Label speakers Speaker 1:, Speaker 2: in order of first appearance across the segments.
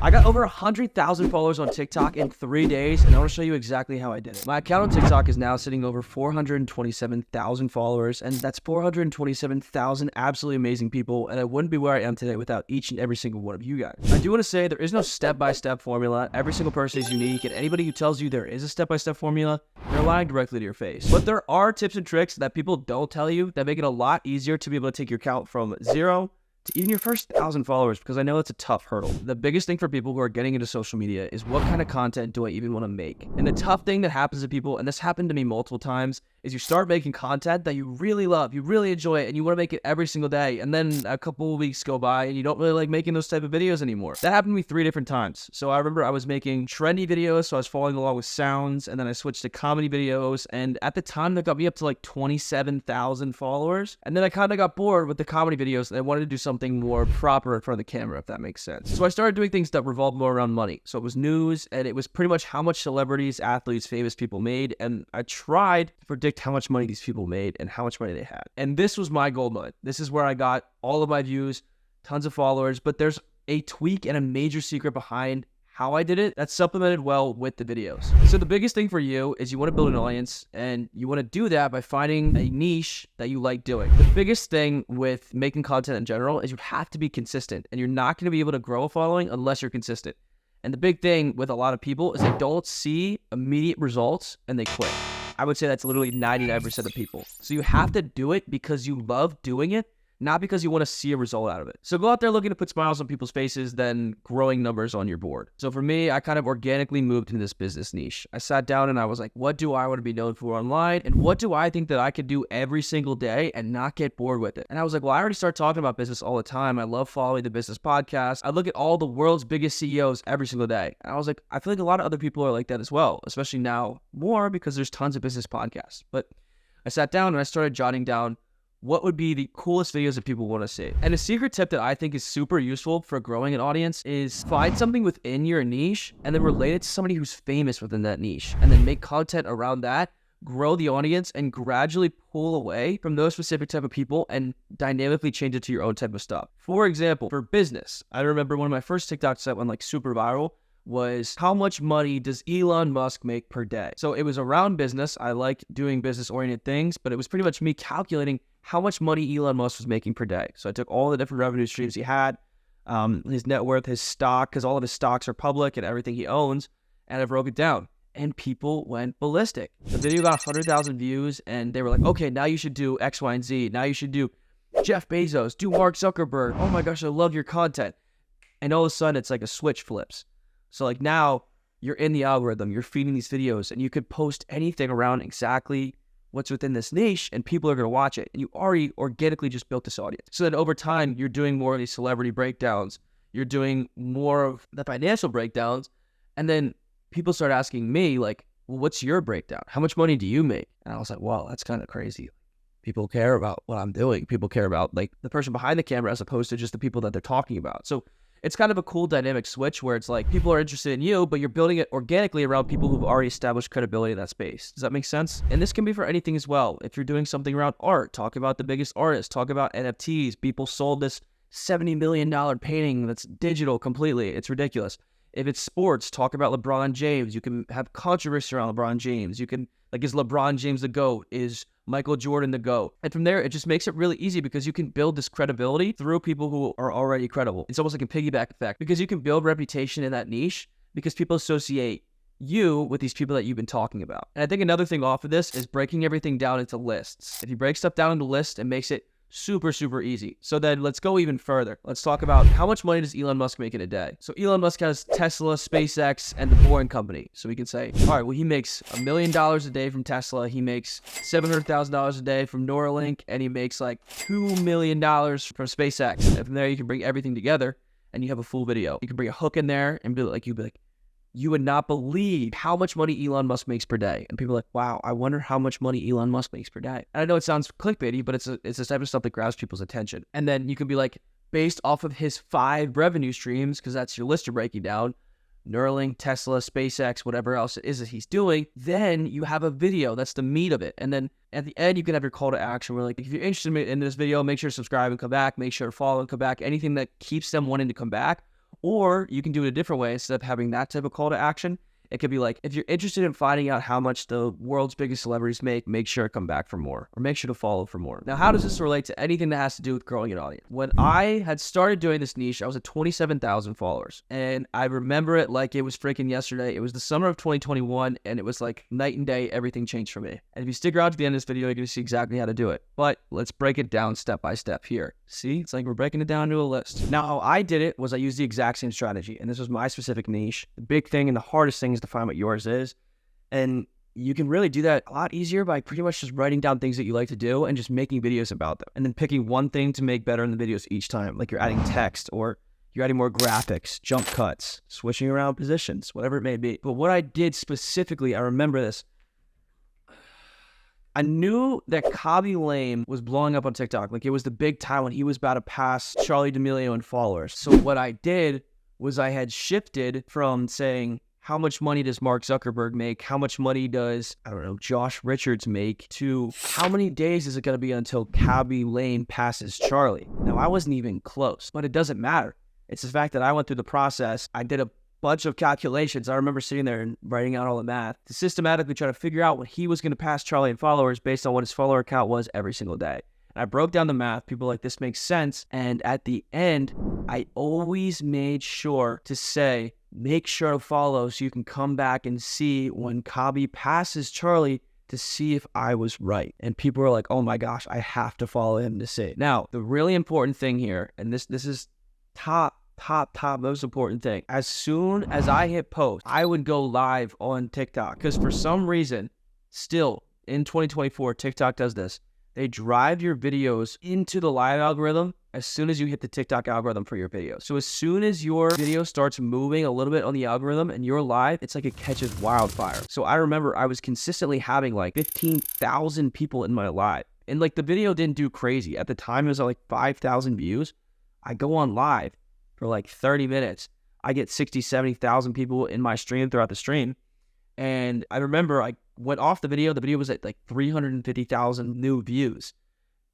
Speaker 1: I got over 100,000 followers on TikTok in 3 days, and I want to show you exactly how I did it. My account on TikTok is now sitting over 427,000 followers, and that's 427,000 absolutely amazing people, and I wouldn't be where I am today without each and every single one of you guys. I do want to say there is no step-by-step formula. Every single person is unique, and anybody who tells you there is a step-by-step formula, they're lying directly to your face. But there are tips and tricks that people don't tell you that make it a lot easier to be able to take your account from 0 to even your first 1,000 followers, because I know it's a tough hurdle. The biggest thing for people who are getting into social media is what kind of content do I even want to make? And the tough thing that happens to people, and this happened to me multiple times, is you start making content that you really love, you really enjoy it, and you want to make it every single day, and then a couple of weeks go by and you don't really like making those type of videos anymore. That happened to me 3 different times. So I remember I was making trendy videos, so I was following along with sounds, and then I switched to comedy videos, and at the time that got me up to like 27,000 followers, and then I kind of got bored with the comedy videos and I wanted to do something more proper in front of the camera, if that makes sense. So I started doing things that revolved more around money. So it was news, and it was pretty much how much celebrities, athletes, famous people made, and I tried to predict how much money these people made and how much money they had. And this was my gold mine. This is where I got all of my views, tons of followers, but there's a tweak and a major secret behind how I did it that's supplemented well with the videos. So the biggest thing for you is you want to build an audience, and you want to do that by finding a niche that you like doing. The biggest thing with making content in general is you have to be consistent, and you're not going to be able to grow a following unless you're consistent. And the big thing with a lot of people is they don't see immediate results and they quit. I would say that's literally 99% of people. So you have to do it because you love doing it, not because you want to see a result out of it. So go out there looking to put smiles on people's faces, then growing numbers on your board. So for me, I kind of organically moved into this business niche. I sat down and I was like, what do I want to be known for online? And what do I think that I could do every single day and not get bored with it? And I was like, well, I already start talking about business all the time. I love following the business podcast. I look at all the world's biggest CEOs every single day. And I was like, I feel like a lot of other people are like that as well, especially now more because there's tons of business podcasts. But I sat down and I started jotting down what would be the coolest videos that people want to see. And a secret tip that I think is super useful for growing an audience is find something within your niche and then relate it to somebody who's famous within that niche, and then make content around that, grow the audience, and gradually pull away from those specific type of people and dynamically change it to your own type of stuff. For example, for business, I remember one of my first TikToks that went like super viral was how much money does Elon Musk make per day? So it was around business. I like doing business-oriented things, but it was pretty much me calculating how much money Elon Musk was making per day. So I took all the different revenue streams he had, his net worth, his stock, because all of his stocks are public and everything he owns, and I broke it down. And people went ballistic. The video got 100,000 views, and they were like, okay, now you should do X, Y, and Z. Now you should do Jeff Bezos, do Mark Zuckerberg. Oh my gosh, I love your content. And all of a sudden, it's like a switch flips. So like now, you're in the algorithm, you're feeding these videos, and you could post anything around exactly what's within this niche, and people are going to watch it. And you already organically just built this audience. So then over time, you're doing more of these celebrity breakdowns. You're doing more of the financial breakdowns. And then people start asking me like, well, what's your breakdown? How much money do you make? And I was like, wow, that's kind of crazy. People care about what I'm doing. People care about like the person behind the camera as opposed to just the people that they're talking about. So it's kind of a cool dynamic switch where it's like people are interested in you, but you're building it organically around people who've already established credibility in that space. Does that make sense? And this can be for anything as well. If you're doing something around art, talk about the biggest artists, talk about NFTs. People sold this $70 million painting that's digital completely. It's ridiculous. If it's sports, talk about LeBron James. You can have controversy around LeBron James. You can, like, is LeBron James the GOAT? Is Michael Jordan the GOAT? And from there, it just makes it really easy because you can build this credibility through people who are already credible. It's almost like a piggyback effect because you can build reputation in that niche because people associate you with these people that you've been talking about. And I think another thing off of this is breaking everything down into lists. If you break stuff down into lists, it makes it super easy. So then let's go even further. Let's talk about how much money does Elon Musk make in a day? So Elon Musk has Tesla, SpaceX, and the Boring Company. So we can say, all right, well, he makes $1 million a day from Tesla. He makes $700,000 a day from Neuralink, and he makes like $2 million from SpaceX. And from there, you can bring everything together and you have a full video. You can bring a hook in there and be like, you would not believe how much money Elon Musk makes per day. And people are like, wow, I wonder how much money Elon Musk makes per day. And I know it sounds clickbaity, but it's the type of stuff that grabs people's attention. And then you can be like, based off of his 5 revenue streams, because that's your list you're breaking down, Neuralink, Tesla, SpaceX, whatever else it is that he's doing, then you have a video. That's the meat of it. And then at the end, you can have your call to action where, like, if you're interested in this video, make sure to subscribe and come back. Make sure to follow and come back. Anything that keeps them wanting to come back. Or you can do it a different way. Instead of having that type of call to action, it could be like, if you're interested in finding out how much the world's biggest celebrities make sure to come back for more, or make sure to follow for more. Now, how does this relate to anything that has to do with growing an audience? When I had started doing this niche, I was at 27,000 followers. And I remember it like it was freaking yesterday. It was the summer of 2021, and it was like night and day. Everything changed for me. And if you stick around to the end of this video, you're going to see exactly how to do it. But let's break it down step by step here. See, it's like we're breaking it down to a list. Now, how I did it was I used the exact same strategy, and this was my specific niche. The big thing and the hardest thing is to find what yours is. And you can really do that a lot easier by pretty much just writing down things that you like to do and just making videos about them. And then picking one thing to make better in the videos each time. Like you're adding text, or you're adding more graphics, jump cuts, switching around positions, whatever it may be. But what I did specifically, I remember this. I knew that Khaby Lame was blowing up on TikTok. Like it was the big time when he was about to pass Charli D'Amelio in followers. So what I did was I had shifted from saying, how much money does Mark Zuckerberg make? How much money does, I don't know, Josh Richards make? To how many days is it going to be until Khaby Lame passes Charli? Now, I wasn't even close, but it doesn't matter. It's the fact that I went through the process. I did a bunch of calculations. I remember sitting there and writing out all the math to systematically try to figure out when he was going to pass Charli in followers based on what his follower count was every single day. And I broke down the math. People were like, this makes sense. And at the end, I always made sure to say, make sure to follow so you can come back and see when Khaby passes Charli to see if I was right. And people were like, oh my gosh, I have to follow him to see. Now, the really important thing here, and this is top most important thing. As soon as I hit post, I would go live on TikTok, because for some reason, still in 2024, TikTok does this. They drive your videos into the live algorithm as soon as you hit the TikTok algorithm for your video. So as soon as your video starts moving a little bit on the algorithm and you're live, it's like it catches wildfire. So I remember I was consistently having like 15,000 people in my live. And like the video didn't do crazy. At the time, it was like 5,000 views. I go on live for like 30 minutes. I get 60, 70,000 people in my stream throughout the stream. And I remember I went off the video. The video was at like 350,000 new views.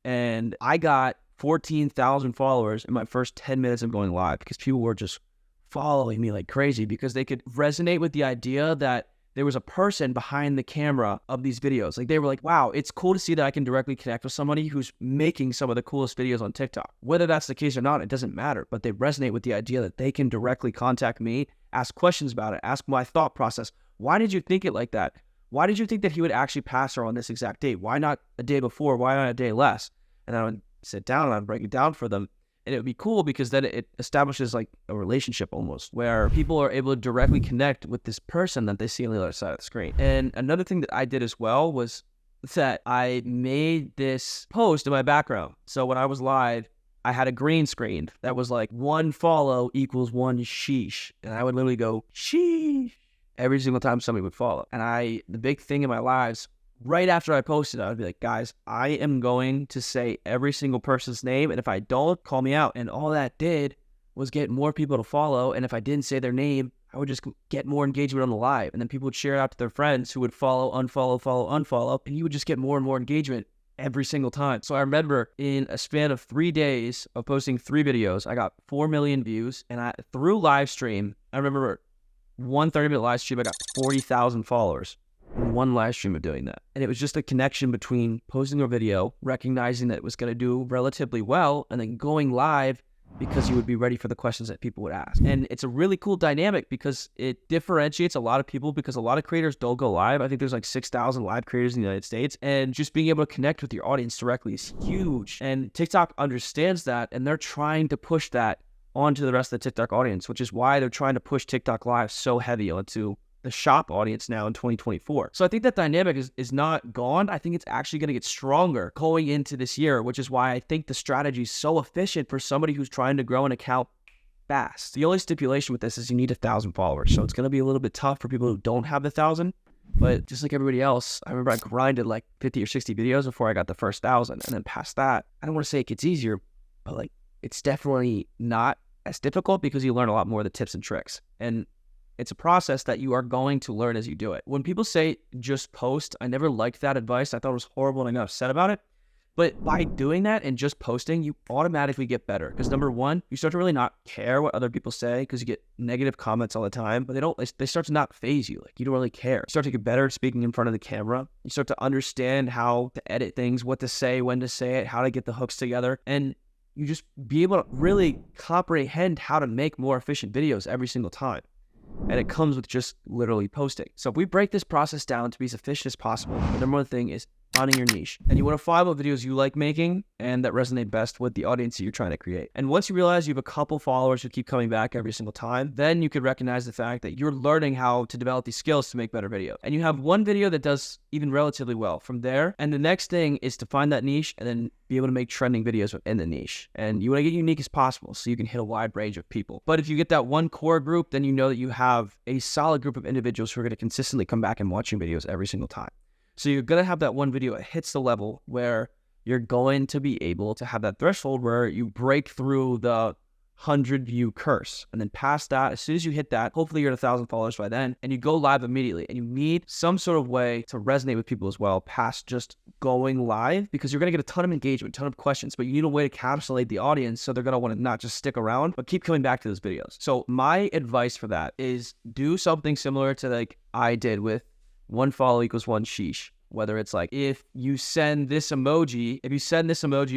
Speaker 1: And I got 14,000 followers in my first 10 minutes of going live, because people were just following me like crazy, because they could resonate with the idea that there was a person behind the camera of these videos. Like they were like, wow, it's cool to see that I can directly connect with somebody who's making some of the coolest videos on TikTok. Whether that's the case or not, it doesn't matter, but they resonate with the idea that they can directly contact me, ask questions about it, ask my thought process. Why did you think it like that? Why did you think that he would actually pass her on this exact date? Why not a day before? Why not a day less? And I would sit down and I'd break it down for them. And it would be cool because then it establishes like a relationship almost, where people are able to directly connect with this person that they see on the other side of the screen. And another thing that I did as well was that I made this post in my background. So when I was live, I had a green screen that was like, one follow equals one sheesh. And I would literally go, sheesh, every single time somebody would follow. And the big thing in my lives, right after I posted, I would be like, guys, I am going to say every single person's name. And if I don't, call me out. And all that did was get more people to follow. And if I didn't say their name, I would just get more engagement on the live. And then people would share it out to their friends who would follow, unfollow. And you would just get more and more engagement every single time. So I remember in a span of 3 days of posting 3 videos, I got 4 million views. And through live stream, I remember one 30-minute live stream, I got 40,000 followers in one live stream of doing that. And it was just a connection between posting a video, recognizing that it was going to do relatively well, and then going live because you would be ready for the questions that people would ask. And it's a really cool dynamic because it differentiates a lot of people, because a lot of creators don't go live. I think there's like 6,000 live creators in the United States, and just being able to connect with your audience directly is huge. And TikTok understands that, and they're trying to push that onto the rest of the TikTok audience, which is why they're trying to push TikTok Live so heavy onto the shop audience now in 2024. So I think that dynamic is not gone. I think it's actually going to get stronger going into this year, which is why I think the strategy is so efficient for somebody who's trying to grow an account fast. The only stipulation with this is you need 1,000 followers. So it's going to be a little bit tough for people who don't have the 1,000. But just like everybody else, I remember I grinded like 50 or 60 videos before I got the first 1,000. And then past that, I don't want to say it gets easier, but like it's definitely not as difficult because you learn a lot more of the tips and tricks. And it's a process that you are going to learn as you do it. When people say just post, I never liked that advice. I thought it was horrible and I got upset about it. But by doing that and just posting, you automatically get better. Because number one, you start to really not care what other people say because you get negative comments all the time, but they start to not faze you. Like, you don't really care. You start to get better at speaking in front of the camera. You start to understand how to edit things, what to say, when to say it, how to get the hooks together. And you just be able to really comprehend how to make more efficient videos every single time. And it comes with just literally posting. So if we break this process down to be as efficient as possible, the number one thing is finding your niche. And you want to find what videos you like making and that resonate best with the audience that you're trying to create. And once you realize you have a couple followers who keep coming back every single time, then you could recognize the fact that you're learning how to develop these skills to make better video. And you have one video that does even relatively well from there. And the next thing is to find that niche and then be able to make trending videos within the niche. And you want to get unique as possible so you can hit a wide range of people. But if you get that one core group, then you know that you have a solid group of individuals who are going to consistently come back and watch your videos every single time. So you're going to have that one video that hits the level where you're going to be able to have that threshold where you break through the 100 view curse. And then past that, as soon as you hit that, hopefully you're at 1,000 followers by then, and you go live immediately. And you need some sort of way to resonate with people as well past just going live, because you're going to get a ton of engagement, a ton of questions, but you need a way to capsulate the audience so they're going to want to not just stick around, but keep coming back to those videos. So my advice for that is do something similar to like I did with one follow equals one sheesh. Whether it's like, if you send this emoji,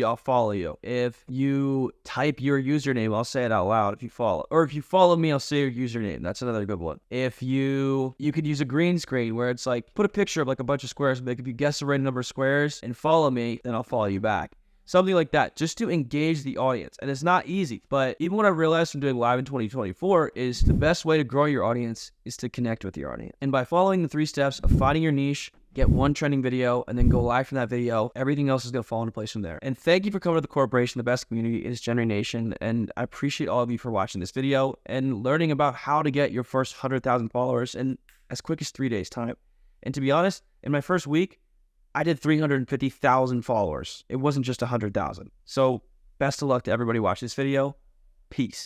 Speaker 1: I'll follow you. If you type your username, I'll say it out loud if you follow. Or if you follow me, I'll say your username. That's another good one. If you could use a green screen where it's like, put a picture of like a bunch of squares, like if you guess the right number of squares and follow me, then I'll follow you back. Something like that, just to engage the audience. And it's not easy, but even what I realized from doing live in 2024 is the best way to grow your audience is to connect with your audience. And by following the 3 steps of finding your niche, get one trending video, and then go live from that video, everything else is going to fall into place from there. And thank you for coming to the corporation. The best community is Gen Nation. And I appreciate all of you for watching this video and learning about how to get your first 100,000 followers in as quick as 3 days time. And to be honest, in my first week, I did 350,000 followers. It wasn't just 100,000. So best of luck to everybody watching this video. Peace.